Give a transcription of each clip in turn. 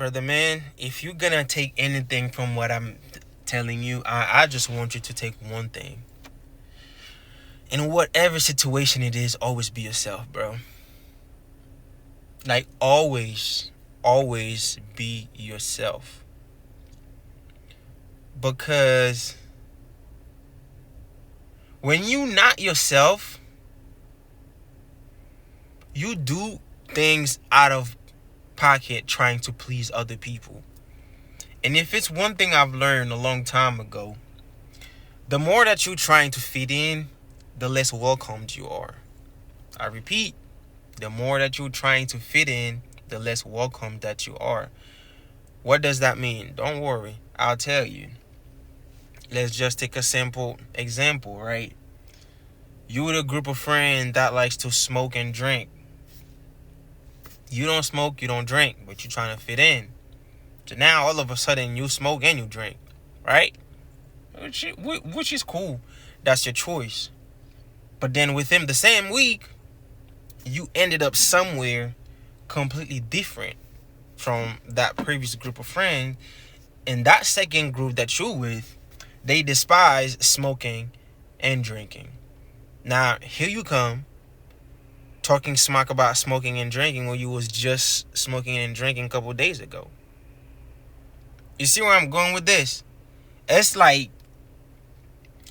brother man, if you're gonna take anything from what I'm telling you, I just want you to take one thing. In whatever situation it is, always be yourself, bro. Like, always be yourself. Because when you not yourself, you do things out of pocket trying to please other people. And if it's one thing I've learned a long time ago, the more that you're trying to fit in, the less welcomed you are. I repeat, the more that you're trying to fit in, the less welcome that you are. What does that mean? Don't worry, I'll tell you. Let's just take a simple example, right? You with a group of friends that likes to smoke and drink. You don't smoke, you don't drink, but you're trying to fit in. So now all of a sudden you smoke and you drink, right? Which is cool. That's your choice. But then within the same week, you ended up somewhere completely different from that previous group of friends. And that second group that you're with, they despise smoking and drinking. Now, here you come, talking smack about smoking and drinking when you was just smoking and drinking a couple days ago. You see where I'm going with this? It's like,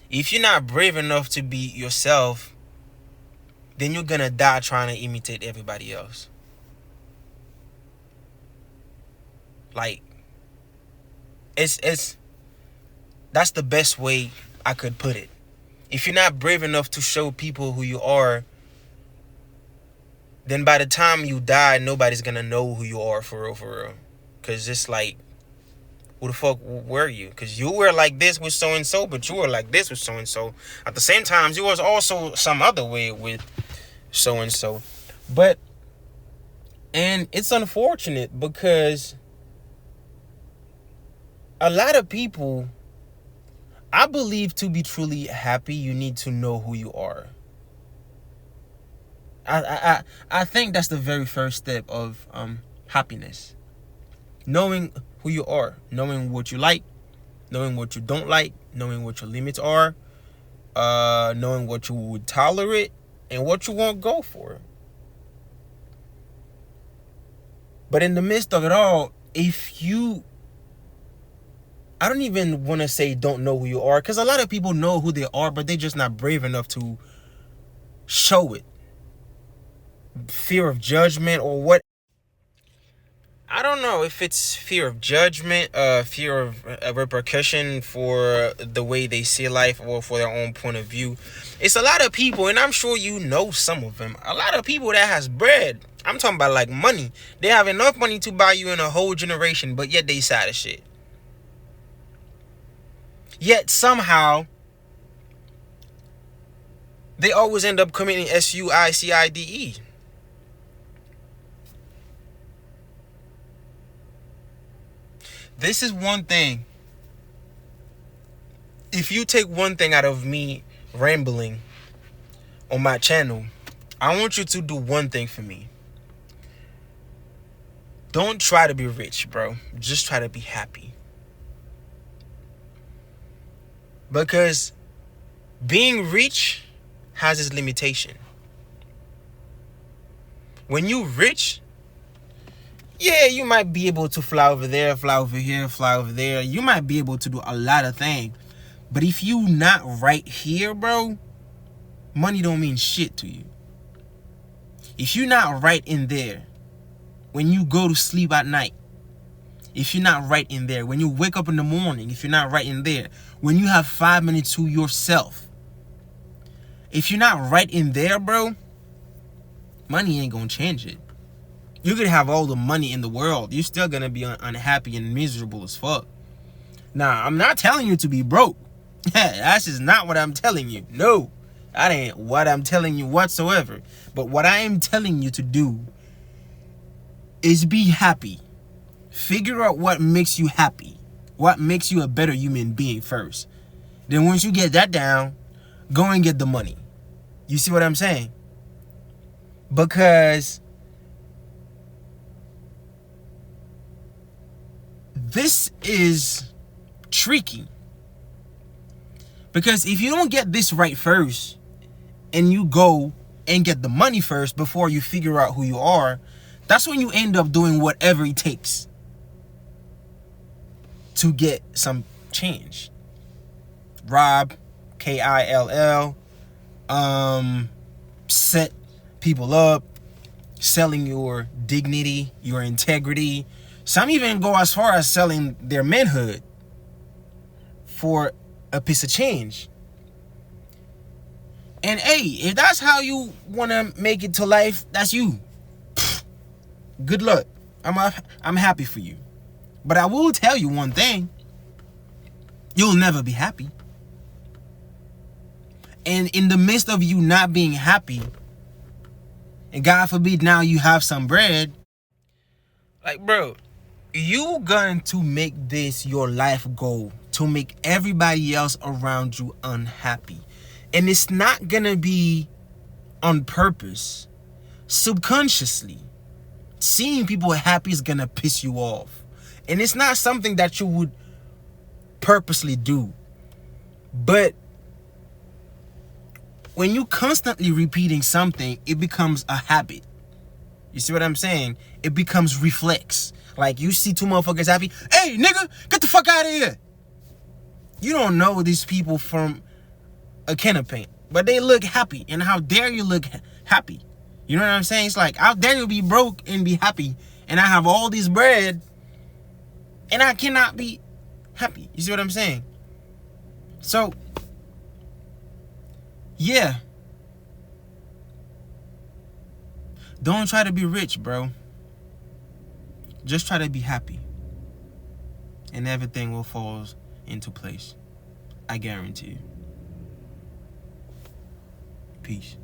if you're not brave enough to be yourself, then you're gonna die trying to imitate everybody else. Like, it's that's the best way I could put it. If you're not brave enough to show people who you are, then by the time you die, nobody's gonna know who you are for real, for real. Cause it's like, who the fuck were you? Because you were like this with so-and-so, but you were like this with so-and-so. At the same time, you was also some other way with so-and-so. And it's unfortunate because a lot of people, I believe to be truly happy, you need to know who you are. I think that's the very first step of happiness. Knowing who you are, knowing what you like, knowing what you don't like, knowing what your limits are, knowing what you would tolerate and what you won't go for. But in the midst of it all, I don't even want to say don't know who you are, because a lot of people know who they are, but they're just not brave enough to show it. Fear of judgment or what? I don't know if it's fear of judgment, fear of repercussion for the way they see life or for their own point of view. It's a lot of people, and I'm sure you know some of them. A lot of people that has bread. I'm talking about like money. They have enough money to buy you in a whole generation, but yet they sad as shit. Yet somehow they always end up committing suicide. This is one thing. If you take one thing out of me rambling on my channel, I want you to do one thing for me. Don't try to be rich, bro. Just try to be happy. Because being rich has its limitation. When you rich, yeah, you might be able to fly over there, fly over here, fly over there. You might be able to do a lot of things. But if you not right here, bro, money don't mean shit to you. If you're not right in there, when you go to sleep at night, if you're not right in there, when you wake up in the morning, if you're not right in there, when you have 5 minutes to yourself, if you're not right in there, bro, money ain't gonna change it. You could have all the money in the world. You're still gonna be unhappy and miserable as fuck. Now, I'm not telling you to be broke. That's just not what I'm telling you. No, that ain't what I'm telling you whatsoever. But what I am telling you to do is be happy. Figure out what makes you happy. What makes you a better human being first. Then once you get that down, go and get the money. You see what I'm saying? Because this is tricky. Because if you don't get this right first, and you go and get the money first before you figure out who you are, that's when you end up doing whatever it takes to get some change. Rob, Kill, set people up, selling your dignity, your integrity. Some even go as far as selling their manhood for a piece of change. And hey, if that's how you want to make it to life, that's you. Good luck. I'm happy for you. But I will tell you one thing. You'll never be happy. And in the midst of you not being happy, and God forbid now you have some bread, like, bro, you going to make this your life goal to make everybody else around you unhappy. And it's not going to be on purpose. Subconsciously, seeing people happy is going to piss you off. And it's not something that you would purposely do. But when you constantly repeating something, it becomes a habit. You see what I'm saying? It becomes reflex. Like, you see two motherfuckers happy. Hey, nigga, get the fuck out of here. You don't know these people from a can of paint, but they look happy. And how dare you look happy? You know what I'm saying? It's like, how dare you be broke and be happy, and I have all this bread and I cannot be happy. You see what I'm saying? So yeah, don't try to be rich, bro. Just try to be happy, and everything will fall into place. I guarantee you. Peace.